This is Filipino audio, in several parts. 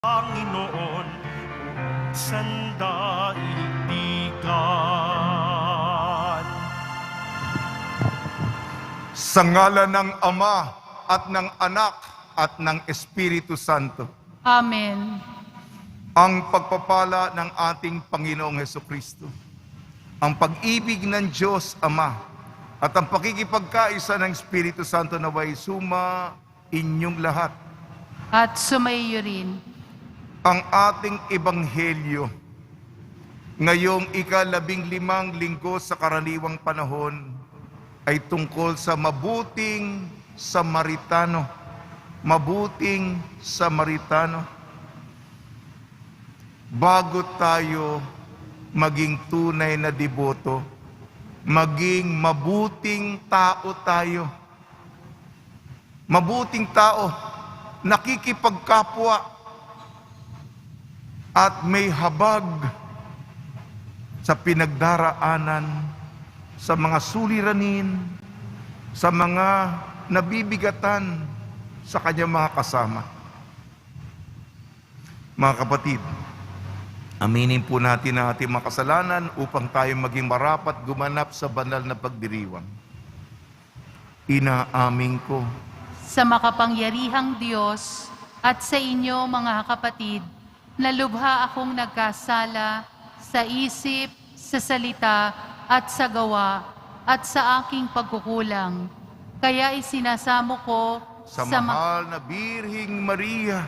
Panginoon, sandaigdigan. Sa ngalan ng Ama at ng Anak at ng Espiritu Santo. Amen. Ang pagpapala ng ating Panginoong Hesukristo, ang pag-ibig ng Diyos Ama, at ang pakikipagkaisa ng Espiritu Santo naway suma inyong lahat. At sumaiyo rin. Ang ating Ebanghelyo ngayong ika-15 linggo sa karaniwang panahon ay tungkol sa mabuting Samaritano. Mabuting Samaritano. Bago tayo maging tunay na deboto, maging mabuting tao tayo. Mabuting tao, nakikipagkapwa, at may habag sa pinagdaraanan, sa mga suliranin, sa mga nabibigatan sa kanyang mga kasama. Mga kapatid, aminin po natin ang ating mga kasalanan upang tayo maging marapat gumanap sa banal na pagdiriwang. Inaamin ko Sa makapangyarihang Diyos at sa inyo mga kapatid, na lubha akong nagkasala sa isip, sa salita at sa gawa at sa aking pagkukulang. Kaya isinasamo ko sa mahal na Birhing Maria,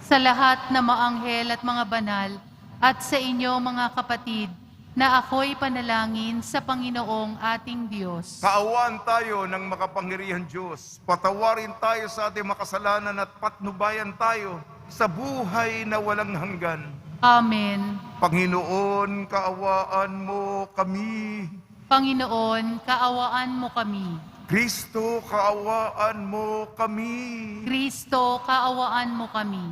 sa lahat na maanghel at mga banal at sa inyo mga kapatid, na ako'y panalangin sa Panginoong ating Diyos. kaawaan tayo ng makapangyarihan Diyos. Patawarin tayo sa ating makasalanan at patnubayan tayo sa buhay na walang hanggan. Amen. Panginoon, kaawaan mo kami. Panginoon, kaawaan mo kami. Kristo, kaawaan mo kami. Kristo, kaawaan mo kami.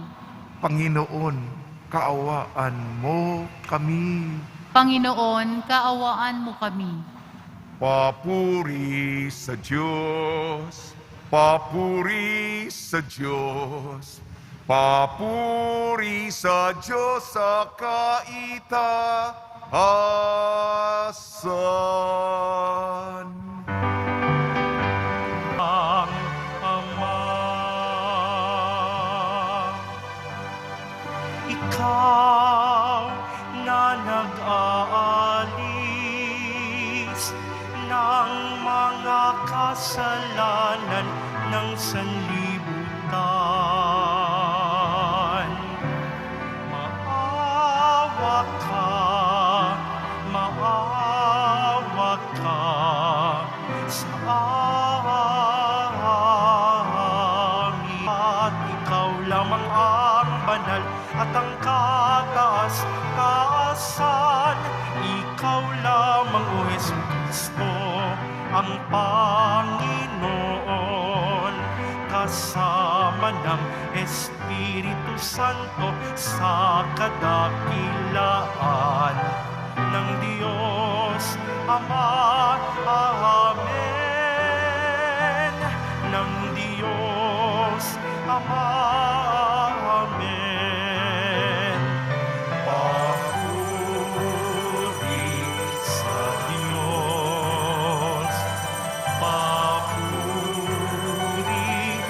Panginoon, kaawaan mo kami. Panginoon, kaawaan mo kami. Papuri sa Diyos, papuri sa Diyos, papuri sa Diyos sa kaitaasan. Ang Ama, ikaw na nag-aalis ng mga kasalanan ng sanlibutan. Maawa ka sa amin. At ikaw lamang ang banal at ang kataas-taasan. Ikaw lamang, O Jesucristo, ang Panginoon, kasama ng Espiritu Santo sa kadakilaan ng Diyos Ama. Amen. Ng Diyos Ama. Amen. Papuri sa Diyos. Papuri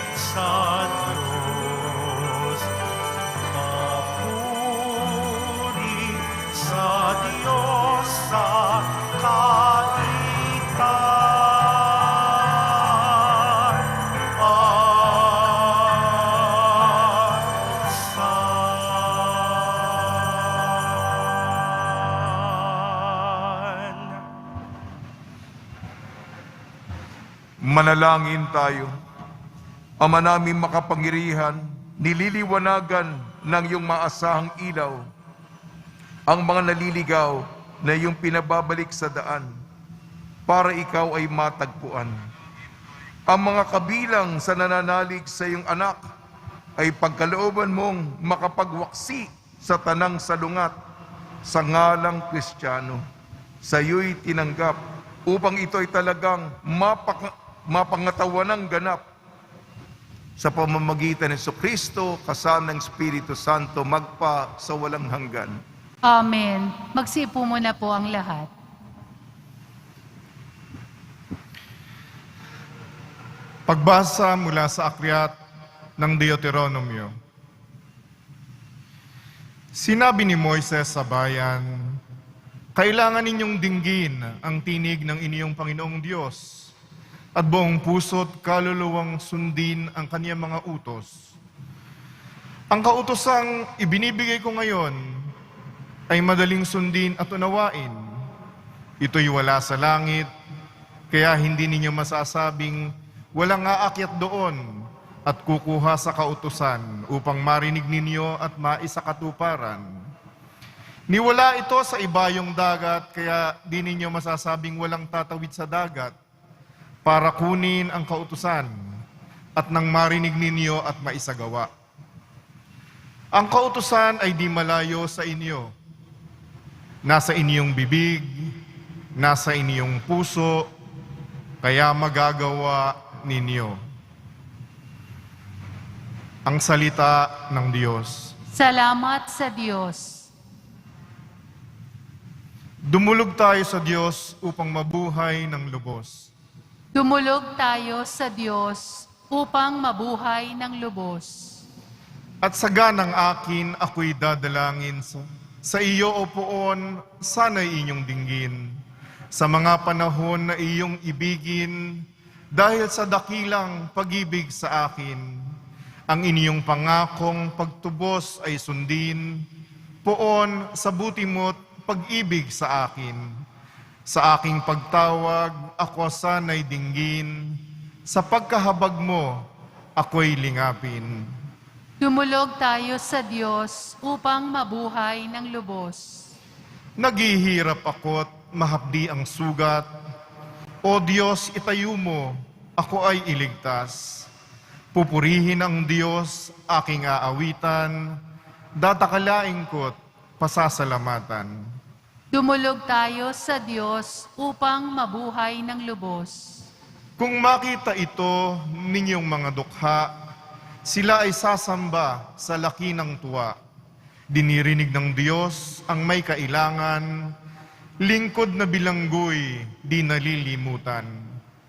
sa Diyos. Papuri sa Diyos sa kaitaasan. Manalangin tayo. Ama namin makapangyarihan, nililiwanagan ng iyong maasahang ilaw ang mga naliligaw na iyong pinababalik sa daan para ikaw ay matagpuan. Ang mga kabilang sa nananalig sa iyong anak ay pagkalooban mong makapagwaksi sa tanang salungat sa ngalang Kristiyano. Sa iyo'y tinanggap upang ito ay talagang mapangatawan ng ganap sa pamamagitan ng Kristo kasama ng Espiritu Santo magpa sa walang hanggan. Amen. Magsiupo muna po ang lahat. Pagbasa mula sa akyat ng Deuteronomio. Sinabi ni Moises sa bayan, kailangan ninyong dinggin ang tinig ng inyong Panginoong Diyos at buong puso't kaluluwang sundin ang kaniyang mga utos. Ang kautosang ibinibigay ko ngayon ay madaling sundin at unawain. Ito'y wala sa langit, kaya hindi ninyo masasabing walang aakyat doon at kukuha sa kautusan upang marinig ninyo at maisakatuparan. Niwala ito sa ibayong dagat, kaya di ninyo masasabing walang tatawid sa dagat para kunin ang kautusan at nang marinig ninyo at maisagawa. Ang kautusan ay di malayo sa inyo. Nasa inyong bibig, nasa inyong puso, kaya magagawa ninyo. Ang salita ng Diyos. Salamat sa Diyos. Dumulog tayo sa Diyos upang mabuhay ng lubos. Dumulog tayo sa Diyos upang mabuhay ng lubos. At sa ganang akin, ako'y dadalangin sa iyo, O Poon, sana'y inyong dinggin. Sa mga panahon na iyong ibigin, dahil sa dakilang pag-ibig sa akin, ang inyong pangakong pagtubos ay sundin. Poon, sa buti mo't pag-ibig sa akin. Sa aking pagtawag, ako sana'y dinggin. Sa pagkahabag mo, ako'y lingapin. Dumulog tayo sa Diyos upang mabuhay ng lubos. Naghihirap ako't mahapdi ang sugat. O Diyos, itayo mo, ako ay iligtas. Pupurihin ang Diyos, aking aawitan. Datakalain ko't pasasalamatan. Dumulog tayo sa Diyos upang mabuhay ng lubos. Kung makita ito ninyong mga dukha, sila ay sasamba sa laki ng tuwa. Dinirinig ng Diyos ang may kailangan, lingkod na bilanggoy, di nalilimutan.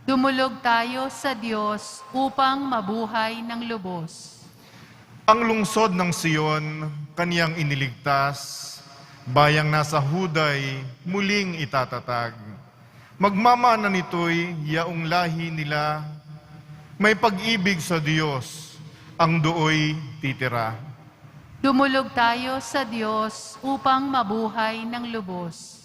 Dumulog tayo sa Diyos upang mabuhay ng lubos. Ang lungsod ng Sion, kaniyang iniligtas, bayang nasa Huday, muling itatatag. Magmamana nito'y yaong lahi nila, may pag-ibig sa Diyos, ang dooy titira. Dumulog tayo sa Diyos upang mabuhay ng lubos.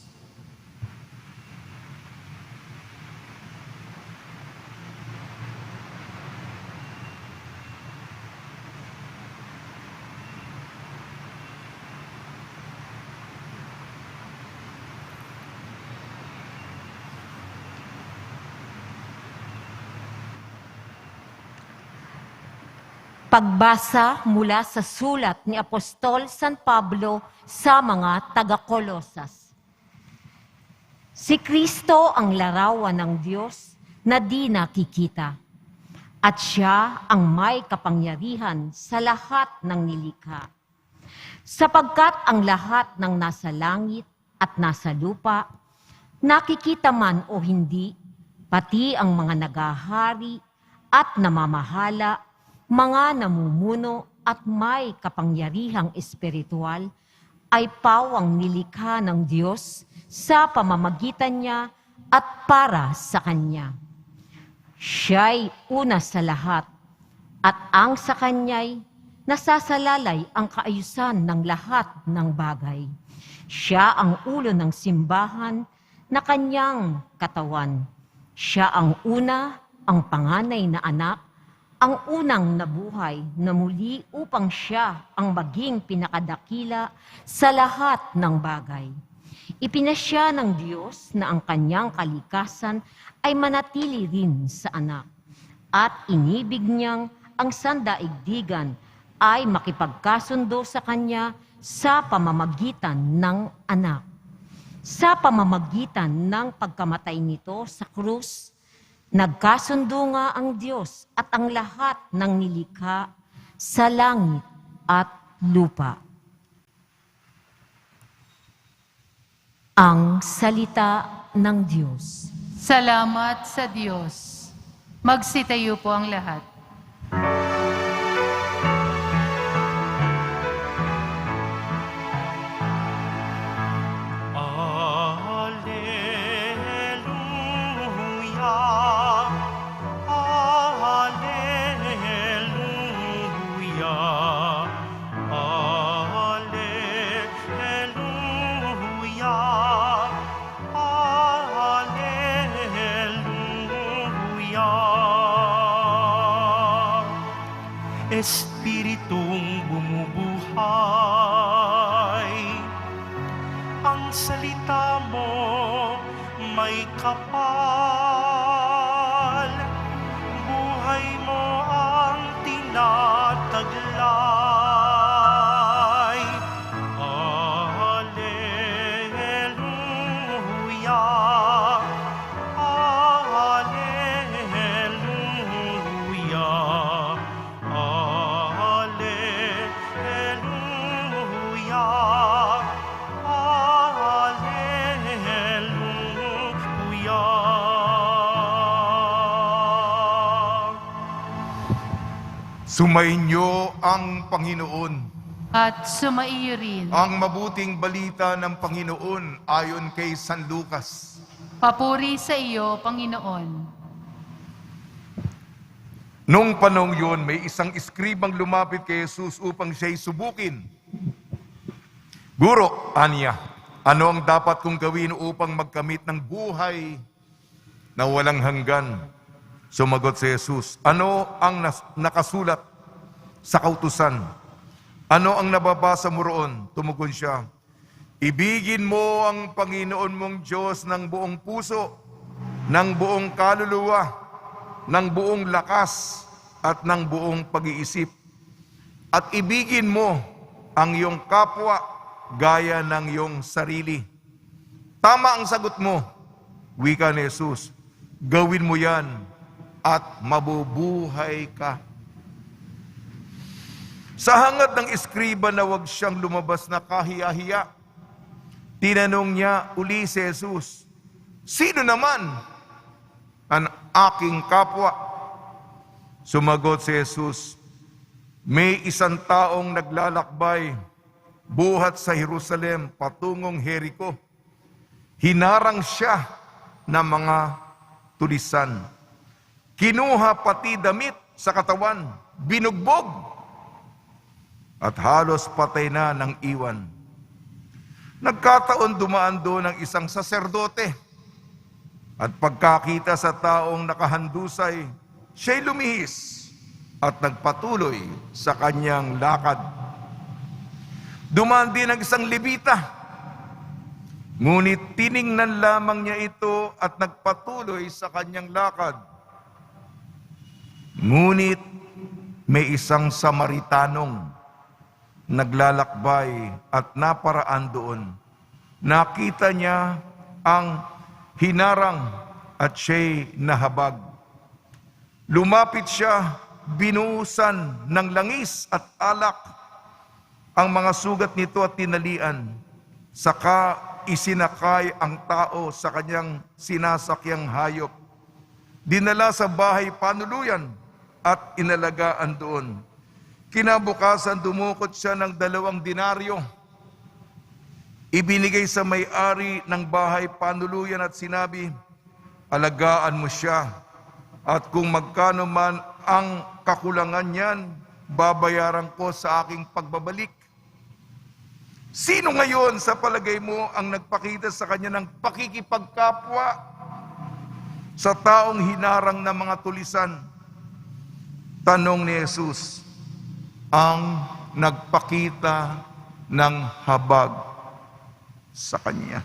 Pagbasa mula sa sulat ni Apostol San Pablo sa mga taga-Kolosas. Si Kristo ang larawan ng Diyos na di nakikita, at siya ang may kapangyarihan sa lahat ng nilikha. Sapagkat ang lahat ng nasa langit at nasa lupa, nakikita man o hindi, pati ang mga nagahari at namamahala, mga namumuno at may kapangyarihang espiritual ay pawang nilikha ng Diyos sa pamamagitan niya at para sa Kanya. Siya'y una sa lahat at ang sa Kanya'y nasasalalay ang kaayusan ng lahat ng bagay. Siya ang ulo ng simbahan na Kanyang katawan. Siya ang una, ang panganay na anak, ang unang nabuhay na muli upang siya ang maging pinakadakila sa lahat ng bagay. Ipinasya ng Diyos na ang kanyang kalikasan ay manatili rin sa anak, at inibig niyang ang sandaigdigan ay makipagkasundo sa kanya sa pamamagitan ng anak. Sa pamamagitan ng pagkamatay nito sa krus, Nagkasundo nga ang Diyos at ang lahat ng nilikha sa langit at lupa. Ang salita ng Diyos. Salamat sa Diyos. Magsitayo po ang lahat. Alleluia, Alleluia, Alleluia, Alleluia. Espiritong bumubuhay, ang salita mo may kapal, buhay mo ang tinataglay. Alleluia, Alleluia, Alleluia, Sumainyo ang Panginoon. At sumaiyo rin. Ang mabuting balita ng Panginoon ayon kay San Lucas. Papuri sa iyo, Panginoon. Noong panahong yun, may isang eskribang lumapit kay Jesus upang siya'y subukin. Guro, aniya, ano ang dapat kong gawin upang magkamit ng buhay na walang hanggan? Sumagot si Jesus, ano ang nakasulat sa kautusan? Ano ang nababasa mo roon? Tumugon siya, ibigin mo ang Panginoon mong Diyos ng buong puso, ng buong kaluluwa, ng buong lakas, at ng buong pag-iisip. At ibigin mo ang iyong kapwa gaya ng iyong sarili. Tama ang sagot mo, wika ni Jesus. Gawin mo yan at mabubuhay ka. Sa hangad ng eskriba na wag siyang lumabas na kahiya-hiya, tinanong niya uli si Jesus, sino naman ang aking kapwa? Sumagot si Jesus, may isang taong naglalakbay buhat sa Jerusalem patungong Jericho. Hinarang siya ng mga tulisan. Kinuha pati damit sa katawan, binugbog, at halos patay na ng iwan. Nagkataon dumaan doon ang isang saserdote, at pagkakita sa taong nakahandusay, siya'y lumihis at nagpatuloy sa kanyang lakad. Dumaan din ang isang Levita, ngunit tiningnan lamang niya ito at nagpatuloy sa kanyang lakad. Ngunit may isang Samaritanong naglalakbay at naparaan doon. Nakita niya ang hinarang at siya'y nahabag. Lumapit siya, binuhusan ng langis at alak ang mga sugat nito at tinalian. Saka isinakay ang tao sa kanyang sinasakyang hayop. Dinala sa bahay panuluyan at inalagaan doon. Kinabukasan dumukot siya ng 2 denaryo. Ibinigay sa may-ari ng bahay panuluyan at sinabi, alagaan mo siya, at kung magkano man ang kakulangan niyan, babayaran ko sa aking pagbabalik. Sino ngayon sa palagay mo ang nagpakita sa kanya ng pakikipagkapwa sa taong hinarang ng mga tulisan? Tanong ni Jesus, ang nagpakita ng habag sa kanya.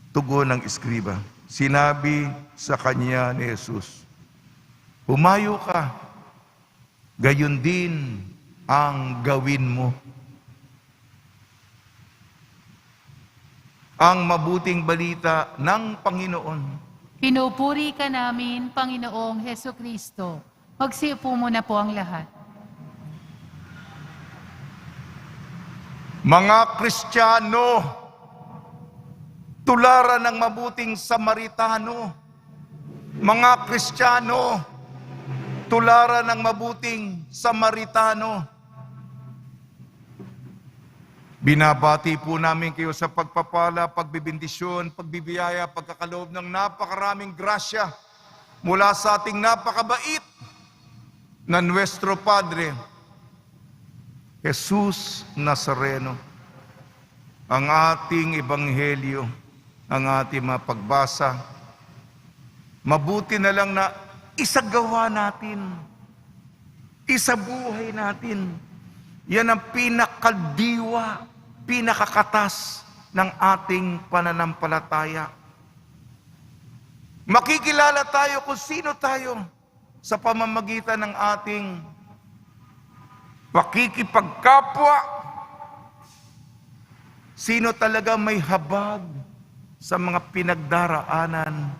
Tugon ng eskriba. Sinabi sa kanya ni Jesus, humayo ka, gayon din ang gawin mo. Ang mabuting balita ng Panginoon. Pinupuri ka namin, Panginoong Heso Kristo. Magsiupo muna po ang lahat. Mga Kristiyano, tularan ng mabuting Samaritano. Mga Kristiyano, tularan ng mabuting Samaritano. Binabati po namin kayo sa pagpapala, pagbibindisyon, pagbibiyaya, pagkakaloob ng napakaraming grasya mula sa ating napakabait na Nuestro Padre, Jesus Nazareno. Ang ating ebanghelyo, ang ating mapagbasa, mabuti na lang na isagawa natin, isabuhay natin. Yan ang pinakadiwa, pinakakatas ng ating pananampalataya. Makikilala tayo kung sino tayo sa pamamagitan ng ating pakikipagkapwa. Sino talaga may habag sa mga pinagdaraanan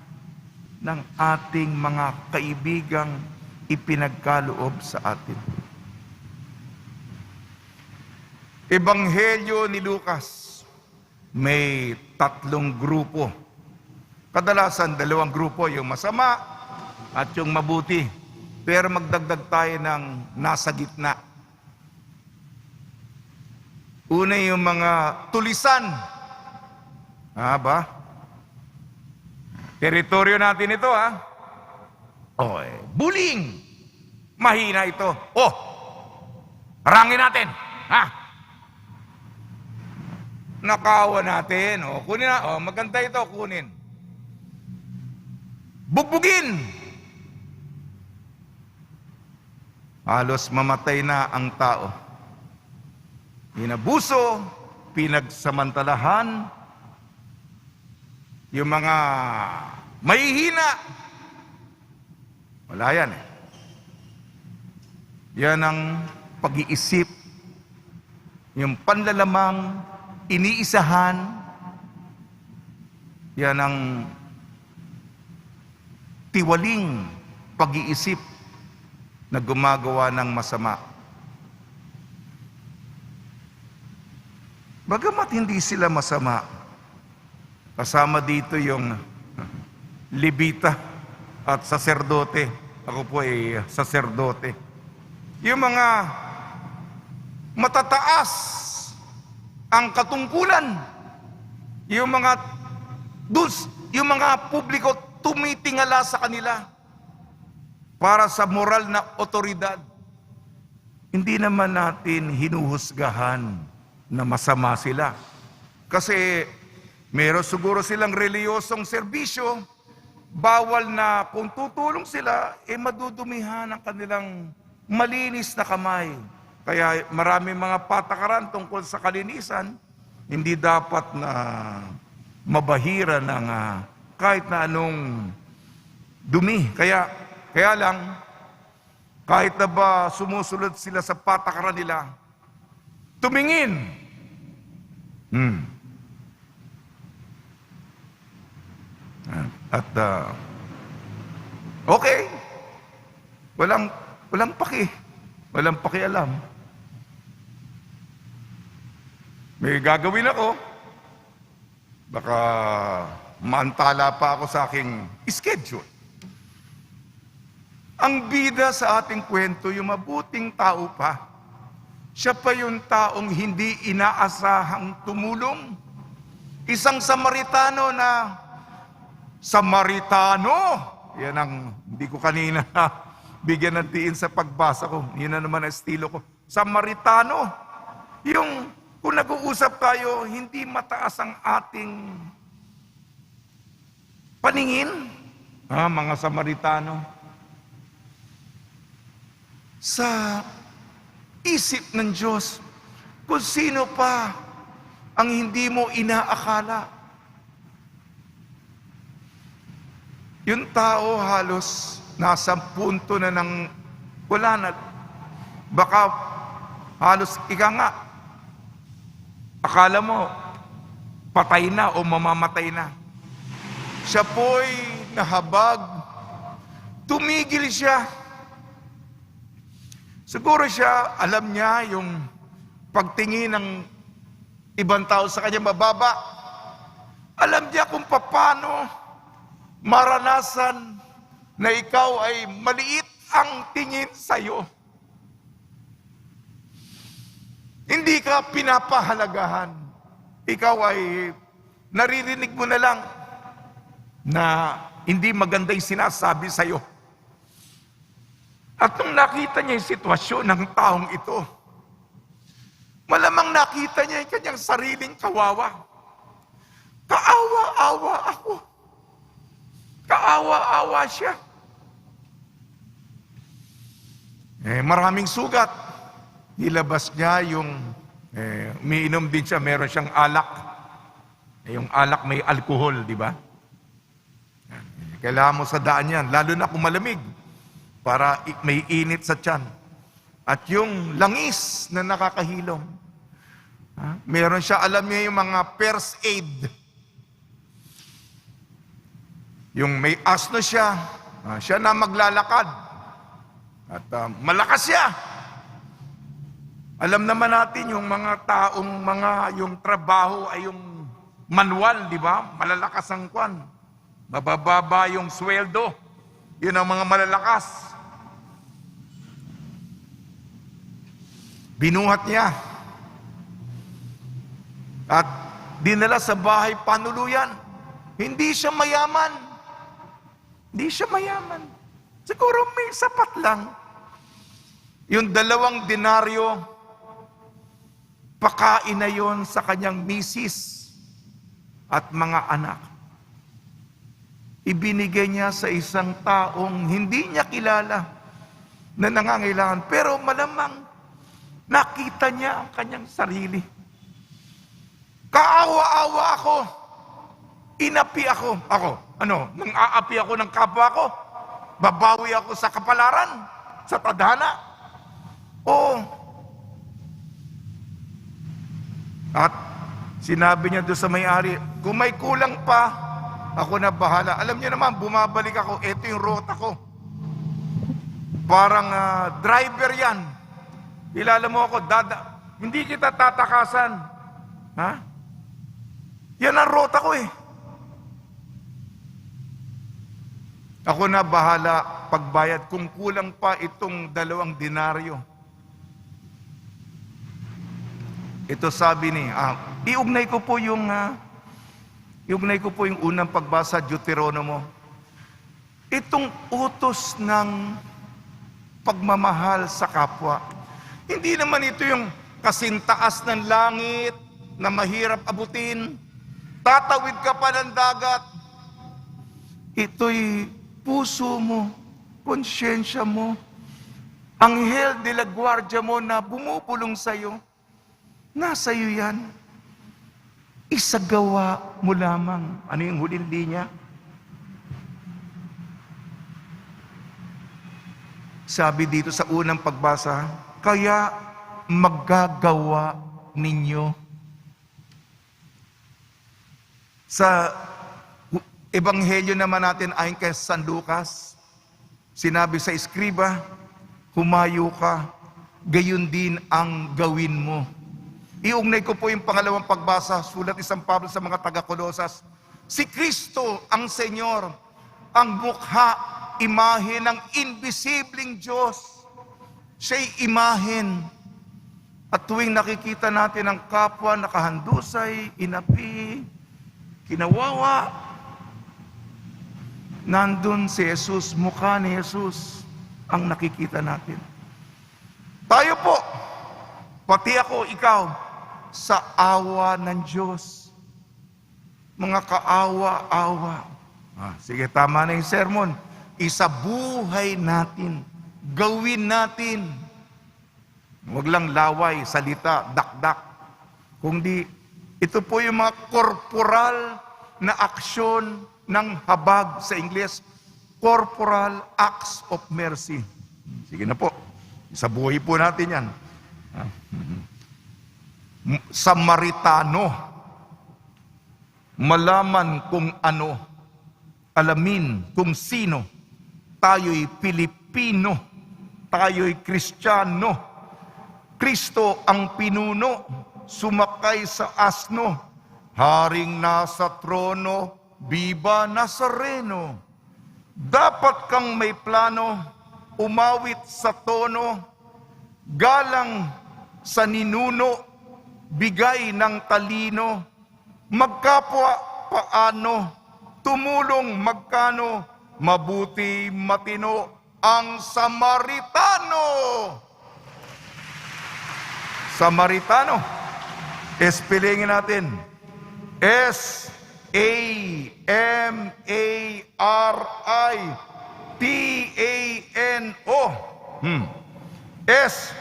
ng ating mga kaibigang ipinagkaloob sa atin. Ebanghelyo ni Lucas, may 3 grupo. Kadalasan 2 grupo, yung masama at yung mabuti. Pero magdagdag tayo ng nasa gitna. Una yung mga tulisan. Ba? Teritoryo natin ito, ha? Bullying. Mahina ito. Harangin natin. Nakawa natin. Kunin na. Maganda ito, kunin. Bugbugin. Halos mamatay na ang tao. Inabuso, pinagsamantalahan, yung mga mahihina. Wala yan eh. Yan ang pag-iisip, yung panlalamang, iniisahan, yan ang tiwaling pag-iisip na gumagawa ng masama. Bagamat hindi sila masama, kasama dito yung Levita at saserdote. Ako po ay saserdote. Yung mga matataas ang katungkulan, yung mga publiko tumitingala sa kanila para sa moral na otoridad. Hindi naman natin hinuhusgahan na masama sila. Kasi meron siguro silang reliyosong serbisyo, bawal na kung tutulong sila, madudumihan ang kanilang malinis na kamay. Kaya maraming mga patakaran tungkol sa kalinisan, hindi dapat na mabahira ng kahit na anong dumi. Kaya lang, kahit na ba sumusunod sila sa patakaran nila, tumingin. At okay, walang pakialam. May gagawin ako. Baka maantala pa ako sa aking schedule. Ang bida sa ating kwento, yung mabuting tao pa. Siya pa yung taong hindi inaasahang tumulong. Isang Samaritano na, yan ang hindi ko kanina bigyan ng tiin sa pagbasa ko. Yun na naman ang estilo ko. Samaritano. Yung kung nag-uusap tayo, hindi mataas ang ating paningin. Mga Samaritano. Sa isip ng Diyos, kung sino pa ang hindi mo inaakala. Yung tao halos nasa punto na ng wala na. Baka halos akala mo patay na o mamamatay na. Siya po'y na habag, tumigil siya. Siguro siya, alam niya yung pagtingin ng ibang tao sa kanya mababa. Alam niya kung paano maranasan na ikaw ay maliit ang tingin sa'yo. Hindi ka pinapahalagahan. Ikaw ay naririnig mo na lang na hindi maganda yung sinasabi sa'yo. At nung nakita niya yung sitwasyon ng taong ito, malamang nakita niya yung kanyang sariling kawawa. Kaawa-awa ako. Kaawa-awa siya. Maraming sugat. Ilabas niya yung, umiinom din siya, meron siyang alak. Yung alak may alcohol, di ba? Kailangan mo sa daan yan, lalo na kung malamig, para may init sa tiyan. At yung langis na nakakahilom. Meron siya, alam niya yung mga first aid. Yung may asno siya, siya na maglalakad. At malakas siya. Alam naman natin yung mga taong yung trabaho ay yung manual, di ba? Malalakas ang kwan. Mabababa yung sweldo. Yun ang mga malalakas. Binuhat niya. At dinala sa bahay panuluyan. Hindi siya mayaman. Hindi siya mayaman. Siguro may sapat lang. Yung 2 denaryo, pakain na yon sa kanyang misis at mga anak. Ibinigay niya sa isang taong hindi niya kilala na nangangailangan. Pero malamang nakita niya ang kanyang sarili. Kaawa-awa ako. Inapi ako. Nang aapi ako ng kapwa ko, babawi ako sa kapalaran, sa tadhana. At sinabi niya doon sa may-ari, kung may kulang pa, ako na bahala. Alam niyo naman, bumabalik ako, ito yung rota ko. Parang driver yan. Kilala mo ako, hindi kita tatakasan. Ha? Yan ang rota ko eh. Ako na bahala pagbayad kung kulang pa itong 2 denaryo. Ito sabi ni, iugnay ko po yung unang pagbasa, Deuteronomo. Itong utos ng pagmamahal sa kapwa. Hindi naman ito yung kasintaas ng langit na mahirap abutin. Tatawid ka pa ng dagat. Ito'y puso mo, konsyensya mo, anghel de la guardia mo na bumubulong sa'yo. Nasa iyo yan. Isagawa mo lamang. Ano yung huling linya? Sabi dito sa unang pagbasa, kaya magagawa ninyo. Sa Ebanghelyo naman natin ayon kay San Lucas, sinabi sa eskriba, humayo ka, gayon din ang gawin mo. Iugnay ko po yung pangalawang pagbasa, sulat ni San Pablo sa mga taga-Kolosas. Si Kristo ang Senyor, ang mukha, imahe ng invisibling Diyos. Siya'y imahen. At tuwing nakikita natin ang kapwa nakahandusay, inapi, kinawawa, nandun si Jesus, mukha ni Jesus ang nakikita natin. Tayo po, pati ako, ikaw, sa awa ng Diyos. Mga kaawa-awa. Sige, tama na yung sermon. Isabuhay natin. Gawin natin. Huwag lang laway, salita, dakdak. Kundi, ito po yung mga korporal na aksyon ng habag sa Ingles, corporal acts of mercy. Sige na po, isabuhay po natin yan. Samaritano, malaman kung ano alamin kung sino. Tayo'y Pilipino, tayo'y Kristiyano. Kristo ang pinuno, sumakay sa asno, haring nasa trono, Viva Nazareno. Dapat kang may plano, umawit sa tono, galang sa ninuno, bigay ng talino, magkapwa paano, tumulong magkano, mabuti matino ang Samaritano. Samaritano, espelingin natin. S-A-M-A-R-I-T-A-N-O. S,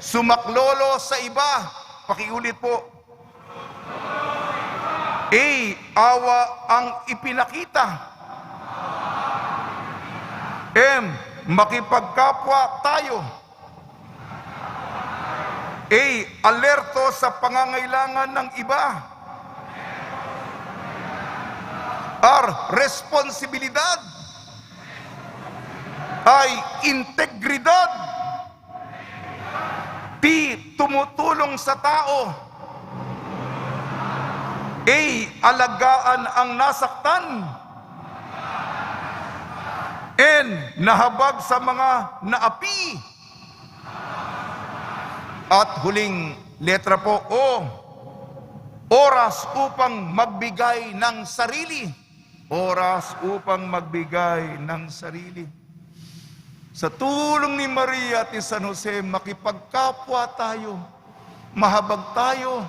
sumaklolo sa iba. Pakiulit po. A, awa ang ipinakita. M, makipagkapwa tayo. A, alerto sa pangangailangan ng iba. R, responsibilidad. I, integridad. T, tumutulong sa tao. A, alagaan ang nasaktan. N, nahabag sa mga naapi. At huling letra po, O, oras upang magbigay ng sarili. Oras upang magbigay ng sarili. Sa tulong ni Maria at ni San Jose, makipagkapwa tayo, mahabag tayo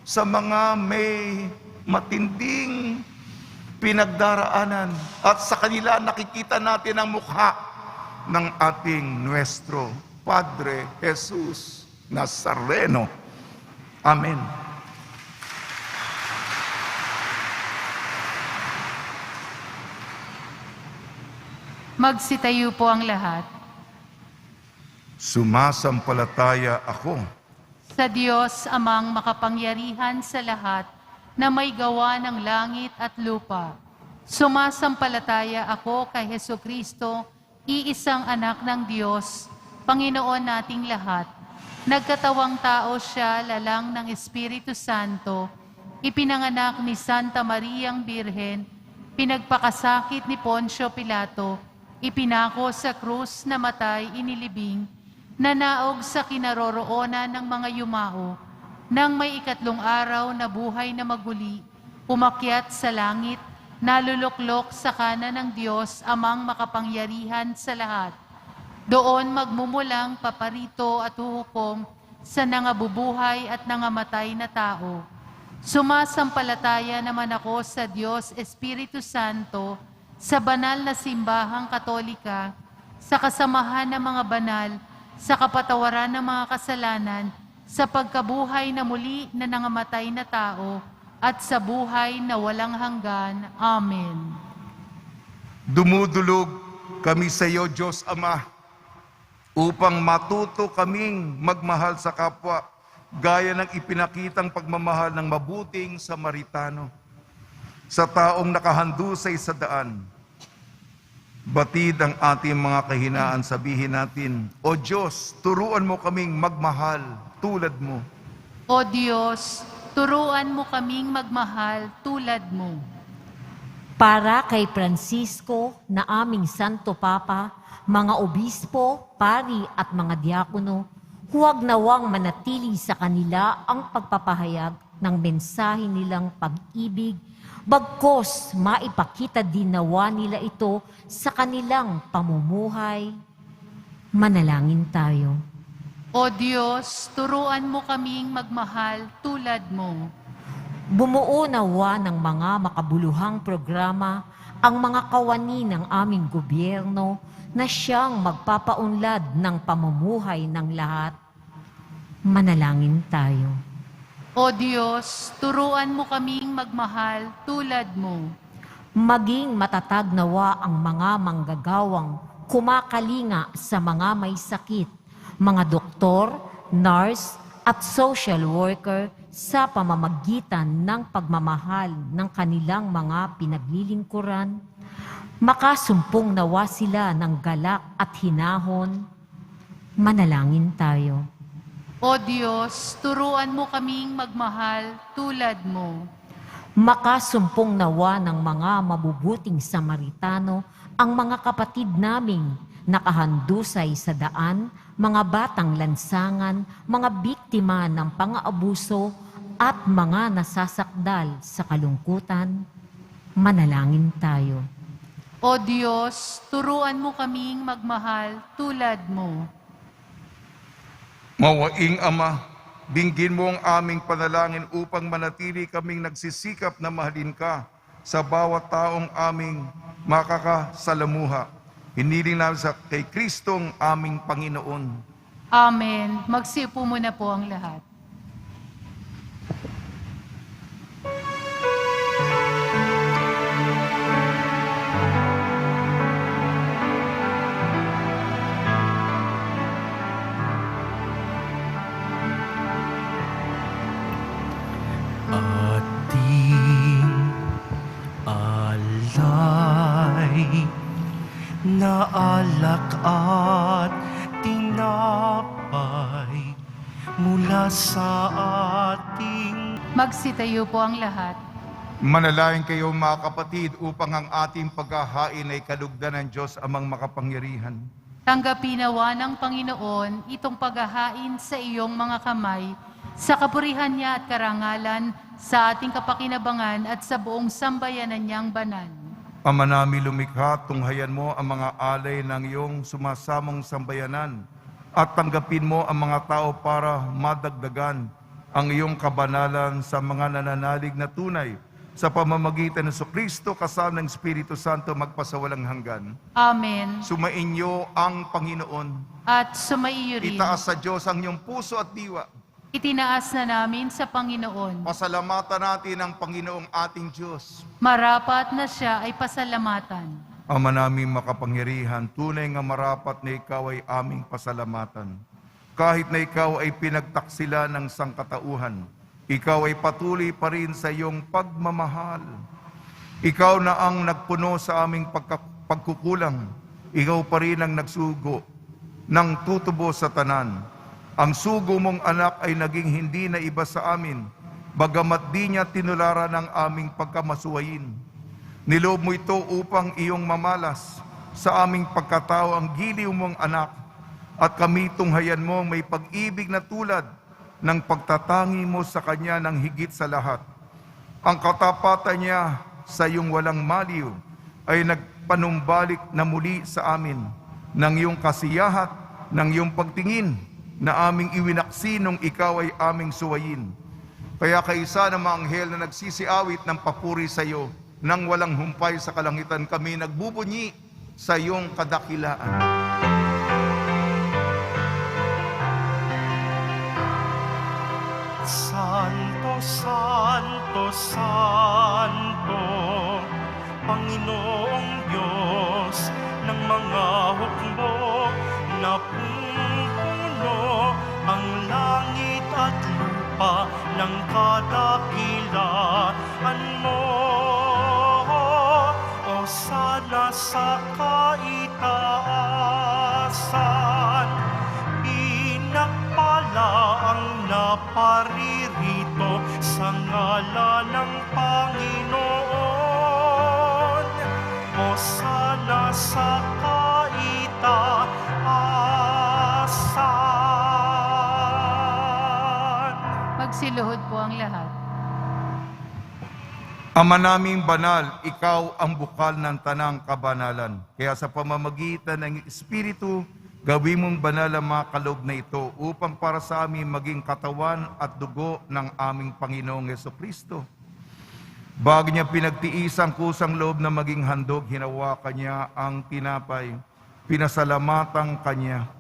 sa mga may matinding pinagdaraanan at sa kanila nakikita natin ang mukha ng ating Nuestro Padre Jesus Nazareno. Amen. Magsitayo po ang lahat. Sumasampalataya ako Sa Diyos amang makapangyarihan sa lahat na may gawa ng langit at lupa. Sumasampalataya ako kay Hesukristo, iisang anak ng Diyos, Panginoon nating lahat. Nagkatawang tao siya, lalang ng Espiritu Santo, ipinanganak ni Santa Mariang Birhen, pinagpakasakit ni Poncio Pilato, ipinako sa krus, namatay, inilibing, nanaog sa kinaroroonan ng mga yumao, nang may ikatlong araw na buhay na maguli, umakyat sa langit, naluluklok sa kanan ng Diyos amang makapangyarihan sa lahat. Doon magmumulang paparito at huhukom sa nangabubuhay at nangamatay na tao. Sumasampalataya naman ako sa Diyos Espiritu Santo, sa banal na simbahang katolika, sa kasamahan ng mga banal, sa kapatawaran ng mga kasalanan, sa pagkabuhay na muli na nangamatay na tao, at sa buhay na walang hanggan. Amen. Dumudulog kami sa iyo, Diyos Ama, upang matuto kaming magmahal sa kapwa, gaya ng ipinakitang pagmamahal ng mabuting Samaritano. Sa taong nakahandusay sa daan, batid ang ating mga kahinaan, sabihin natin, O Diyos, turuan mo kaming magmahal tulad mo. O Diyos, turuan mo kaming magmahal tulad mo. Para kay Francisco na aming Santo Papa, mga obispo, pari at mga diakono, huwag nawang manatili sa kanila ang pagpapahayag ng mensahe nilang pag-ibig, bagkos maipakita din nawa nila ito sa kanilang pamumuhay. Manalangin tayo. O Diyos, turuan mo kaming magmahal tulad mo. Bumuo nawa ng mga makabuluhang programa ang mga kawani ng aming gobyerno na siyang magpapaunlad ng pamumuhay ng lahat. Manalangin tayo. O Diyos, turuan mo kaming magmahal tulad mo. Maging matatag nawa ang mga manggagawang kumakalinga sa mga may sakit, mga doktor, nurse, at social worker sa pamamagitan ng pagmamahal ng kanilang mga pinaglilingkuran. Makasumpong nawa sila ng galak at hinahon. Manalangin tayo. O Diyos, turuan mo kaming magmahal tulad mo. Makasumpong nawa ng mga mabubuting Samaritano ang mga kapatid naming nakahandusay sa daan, mga batang lansangan, mga biktima ng pang-aabuso at mga nasasakdal sa kalungkutan. Manalangin tayo. O Diyos, turuan mo kaming magmahal tulad mo. Mawaing Ama, dinggin mo ang aming panalangin upang manatili kaming nagsisikap na mahalin ka sa bawat taong aming makakasalamuha. Hiniling namin sa kay Kristong aming Panginoon. Amen. Magsiupo muna po ang lahat. Ating alay na alak at tinapay mula sa ating Magsitayo po ang lahat. Manalangin kayo mga kapatid upang ang ating paghahain ay kalugdan ng Diyos amang makapangyarihan. Tanggapin nawa ng Panginoon itong paghahain sa iyong mga kamay, sa kapurihan niya at karangalan, sa ating kapakinabangan at sa buong sambayanan niyang banal. Ama namin lumikha, tunghayan mo ang mga alay ng iyong sumasamang sambayanan at tanggapin mo ang mga tao para madagdagan ang iyong kabanalan sa mga nananalig na tunay sa pamamagitan ng Kristo kasama ng Espiritu Santo magpasawalang hanggan. Amen. Sumainyo ang Panginoon. At sumaiyo rin. Itaas sa Diyos ang iyong puso at diwa. Itinaas na namin sa Panginoon. Pasalamatan natin ang Panginoong ating Diyos. Marapat na siya ay pasalamatan. Ama naming makapangyarihan, tunay nga marapat na ikaw ay aming pasalamatan. Kahit na ikaw ay pinagtaksila ng sangkatauhan, ikaw ay patuloy pa rin sa iyong pagmamahal. Ikaw na ang nagpuno sa aming pagkukulang. Ikaw pa rin ang nagsugo ng tutubo sa tanan. Ang sugo mong anak ay naging hindi na iba sa amin, bagamat di niya tinularan ang aming pagkamasuwayin. Niloob mo ito upang iyong mamalas sa aming pagkatao ang giliw mong anak, at kami tunghayan mo may pag-ibig na tulad ng pagtatangi mo sa Kanya ng higit sa lahat. Ang katapatan niya sa iyong walang maliw ay nagpanumbalik na muli sa amin ng iyong kasiyahat, ng iyong pagtingin na aming iwinaksi nung ikaw ay aming suwayin. Kaya kaisa ng mga anghel na nagsisiawit ng papuri sa iyo, nang walang humpay sa kalangitan kami nagbubunyi sa iyong kadakilaan. Santo, Santo, Santo, Panginoong Diyos ng mga hukbo, napupuno ang langit at lupa ng kadakilaan mo. O sana sa kaitaasan, pinagpala ang naparirito sa ngalan ng Panginoon. O sana sa kaitaasan. Magsiluhod po ang lahat. Ama naming banal, ikaw ang bukal ng tanang kabanalan. Kaya sa pamamagitan ng Espiritu, gawin mong banal ang mga kaloob na ito upang para sa amin maging katawan at dugo ng aming Panginoong Jesucristo. Bago niya pinagtiis ang kusang loob na maging handog, hinawakan niya ang tinapay, pinasalamatan kanya,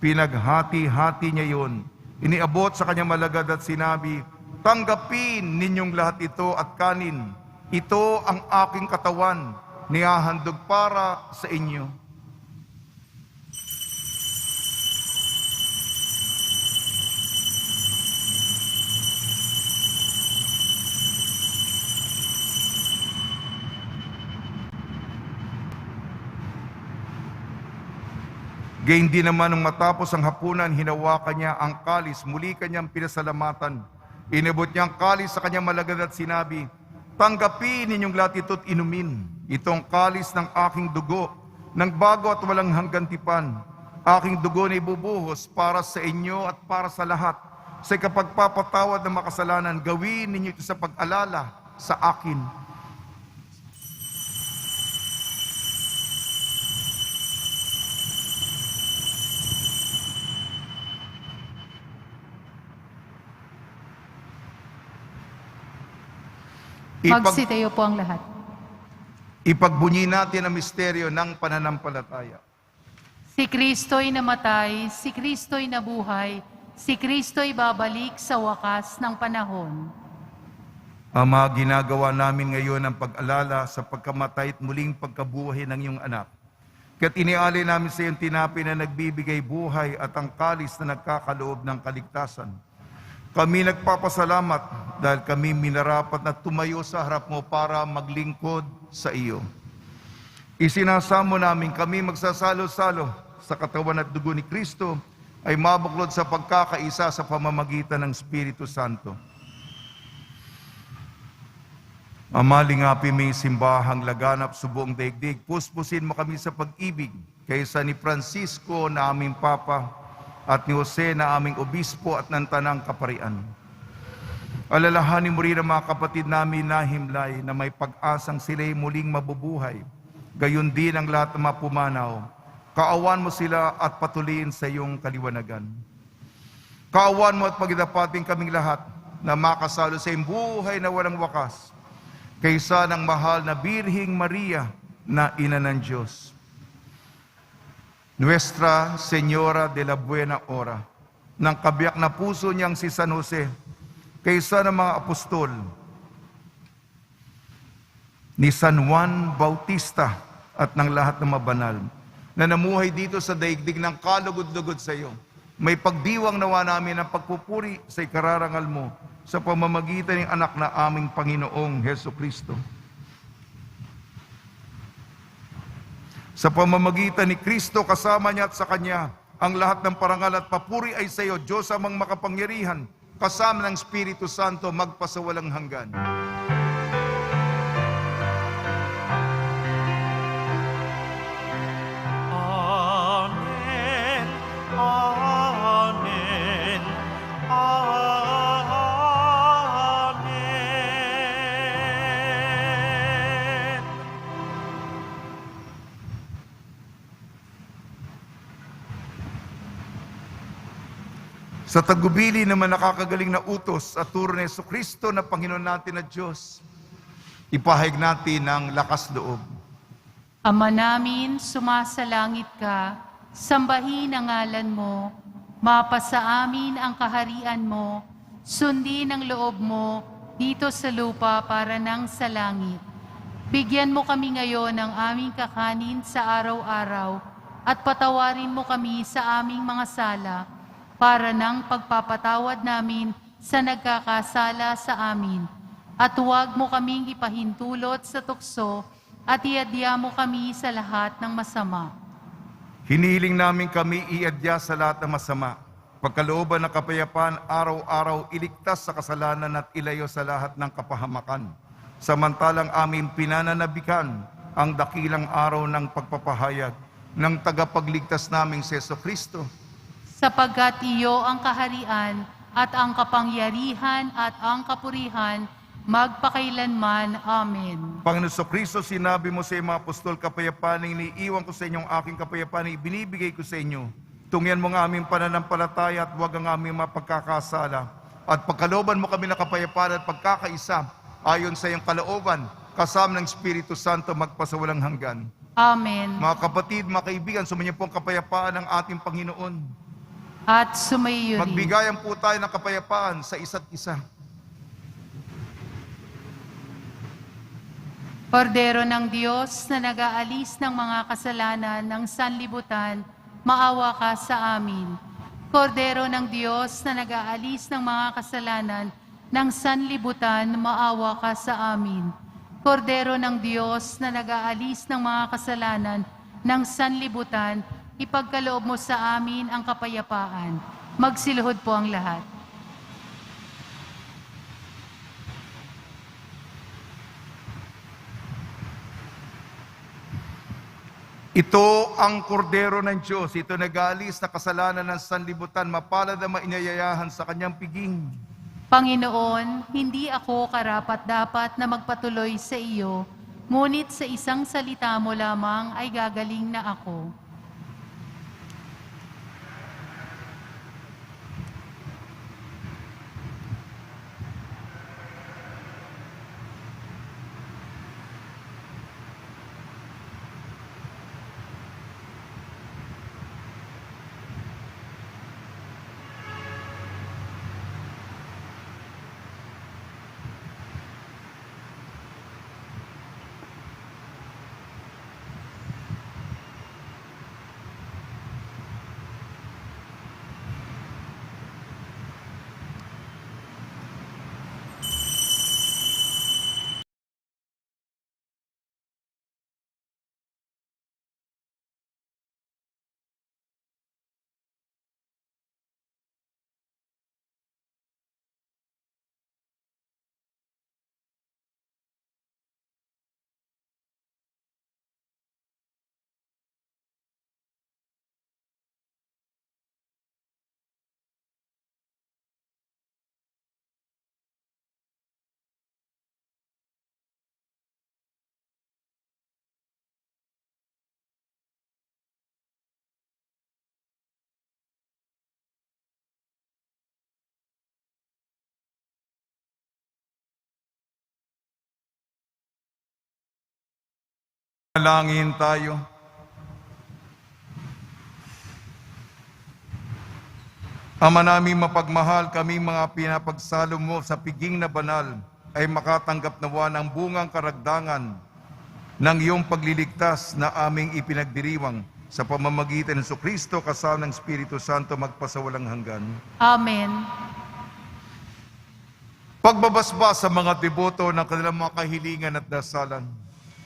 pinaghati-hati niya yun, iniabot sa kanyang malagad at sinabi, tanggapin ninyong lahat ito at kanin. Ito ang aking katawan, nihahandog para sa inyo. Gayon din naman nung matapos ang hapunan, hinawakan niya ang kalis, muli kanyang pinasalamatan. Inabot niya ang kalis sa kanyang malagad at sinabi, "Tanggapin ninyong lahat ito't inumin. Itong kalis ng aking dugo, ng bago at walang hanggang tipan. Aking dugo na ibubuhos para sa inyo at para sa lahat. Sa kapagpapatawad ng makasalanan, gawin ninyo ito sa pag-alala sa akin." Magsitayo po ang lahat. Ipagbunyi natin ang misteryo ng pananampalataya. Si Kristo'y namatay, si Kristo'y nabuhay, si Kristo'y babalik sa wakas ng panahon. Ama, ginagawa namin ngayon ang pag-alala sa pagkamatay at muling pagkabuhay ng iyong anak. Kaya't inialay namin sa iyong tinapay na nagbibigay buhay at ang kalis na nagkakaloob ng kaligtasan. Kami nagpapasalamat dahil kami minarapat na tumayo sa harap mo para maglingkod sa iyo. Isinasamo namin kami magsasalo-salo sa katawan at dugo ni Kristo ay mabuklod sa pagkakaisa sa pamamagitan ng Espiritu Santo. Ama, lingapin mo yung simbahang laganap sa buong daigdig. Puspusin mo kami sa pag-ibig kaysa ni Francisco na aming Papa at ni Jose na aming obispo at ng tanang kaparian. Alalahanin mo rin ang mga kapatid namin na himlay na may pag-asang sila'y muling mabubuhay. Gayon din ang lahat ng mga pumanaw. Kaawan mo sila at patuloyin sa iyong kaliwanagan. Kaawan mo at pagdapating kaming lahat na makasalo sa iyong buhay na walang wakas kaysa ng mahal na Birhing Maria na Ina ng Diyos. Nuestra Señora de la Buena Hora, ng kabiyak na puso niyang si San Jose, kaysa ng mga apostol, ni San Juan Bautista at ng lahat ng mabanal, na namuhay dito sa daigdig ng kalugod-lugod sa iyo. May pagdiwang nawa namin ang pagpupuri sa ikararangal mo sa pamamagitan ng anak na aming Panginoong Heso Kristo. Sa pamamagitan ni Kristo, kasama niya at sa Kanya, ang lahat ng parangal at papuri ay sa iyo, Diyos amang makapangyarihan, kasama ng Espiritu Santo, magpasawalang hanggan. Amen. Amen. Amen. Sa tagubili naman nakakagaling na utos at turo ni Jesucristo na Panginoon natin na Diyos, ipahayag natin ang lakas loob. Ama namin, sumasalangit ka, sambahin ang ngalan mo, mapasa amin ang kaharian mo, sundin ang loob mo dito sa lupa para nang sa langit. Bigyan mo kami ngayon ng aming kakanin sa araw-araw at patawarin mo kami sa aming mga sala para nang pagpapatawad namin sa nagkakasala sa amin. At huwag mo kaming ipahintulot sa tukso at iadya mo kami sa lahat ng masama. Hinihiling namin kami iadya sa lahat ng masama. Pagkalooban ng kapayapaan, araw-araw iligtas sa kasalanan at ilayo sa lahat ng kapahamakan. Samantalang aming pinananabikan ang dakilang araw ng pagpapahayag ng tagapagligtas naming si Jesucristo. Sapagkat iyo ang kaharian at ang kapangyarihan at ang kapurihan magpakailanman. Amen. Panginoon Jesucristo, sinabi mo sa mga apostol, kapayapaan ang iniiwan ko sa inyong aking kapayapaan ang ibinibigay ko sa inyo. Tungyan mo ang aming pananampalataya at huwag ang aming mapagkakasala. At pagkalooban mo kami ng kapayapaan at pagkakaisa ayon sa iyong kalooban, kasama ng Espiritu Santo magpasawalang hanggan. Amen. Mga kapatid, mga kaibigan, sumainyo po ang kapayapaan ng ating Panginoon. At sumayo rin. Magbigayan po tayo ng kapayapaan sa isa't isa. Kordero ng Diyos na nag-aalis ng mga kasalanan ng sanlibutan, maawa ka sa amin. Kordero ng Diyos na nag-aalis ng mga kasalanan ng sanlibutan, maawa ka sa amin. Kordero ng Diyos na nag-aalis ng mga kasalanan ng sanlibutan, ipagkaloob mo sa amin ang kapayapaan. Magsiluhod po ang lahat. Ito ang kordero ng Diyos. Ito nag-aalis na kasalanan ng sanlibutan. Mapalad ang mainyayayahan sa kanyang piging. Panginoon, hindi ako karapat-dapat na magpatuloy sa iyo, ngunit sa isang salita mo lamang ay gagaling na ako. Manalangin tayo. Ama naming mapagmahal, kami mga pinapagsalo mo sa piging na banal ay makatanggap nawa ng bungang karagdangan ng iyong pagliligtas na aming ipinagdiriwang sa pamamagitan ng Kristo kasama ng Espiritu Santo magpasawalang hanggan. Amen. Pagbabasbas sa mga deboto ng kanilang mga kahilingan at dasalan.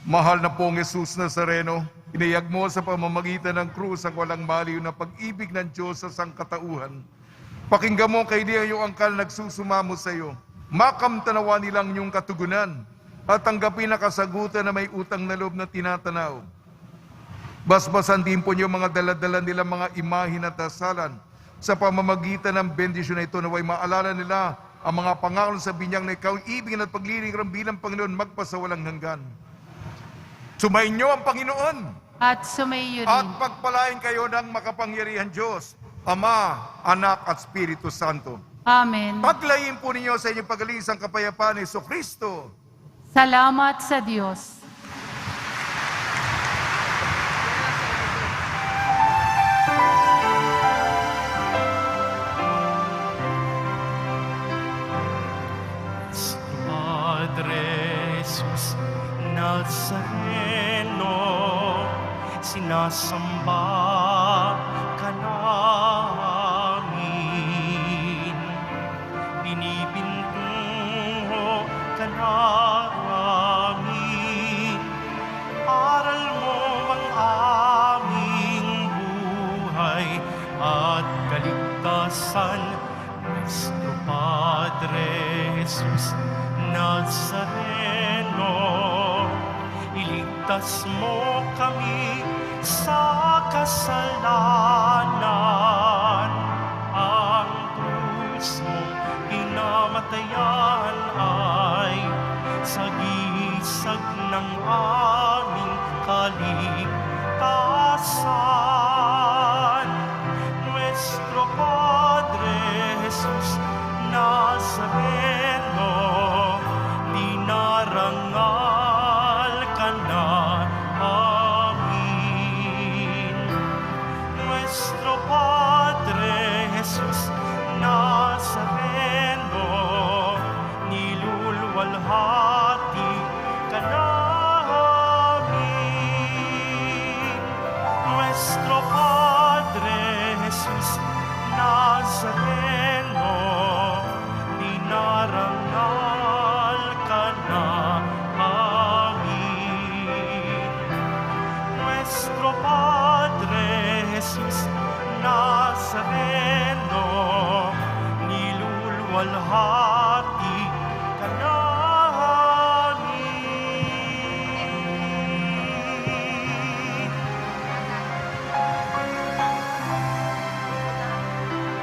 Mahal na pong Jesus Nazareno, inayag mo sa pamamagitan ng krus ang walang maliw na pag-ibig ng Diyos sa sangkatauhan. Pakinggan mo kay Dia yung angkal nagsusumamo sa iyo. Makamtanawa nilang yung katugunan at tanggapin na kasagutan na may utang na loob na tinatanaw. Basbasan din po niyo mga daladala nila mga imahin at dasalan. Sa pamamagitan ng bendisyon na ito naway maalala nila ang mga pangako sa binyang na ikaw ibig at paglilingram bilang Panginoon magpasawalang hanggan. Sumayin niyo ang Panginoon At sumayo at rin. pagpalain kayo ng makapangyarihan Diyos, Ama, Anak at Espiritu Santo. Amen. Paglayin po ninyo sa inyong pag-alisang kapayapaan ni Kristo. Salamat sa Diyos. Padre Jesus Nazareno, sinasamba ka namin, binibintungo ka namin, aral mo ang aming buhay at kaligtasan, Nuestro Padre Jesus Nazareno, iligtas mo kami sa kasalanan. Ang krus mo pinamatayan ay sagisag ng aming kaligtasan. Nuestro Padre Jesus Nazareno, dinarangal ka na amin. Nuestro Padre Jesus Nazareno, nilulwalhati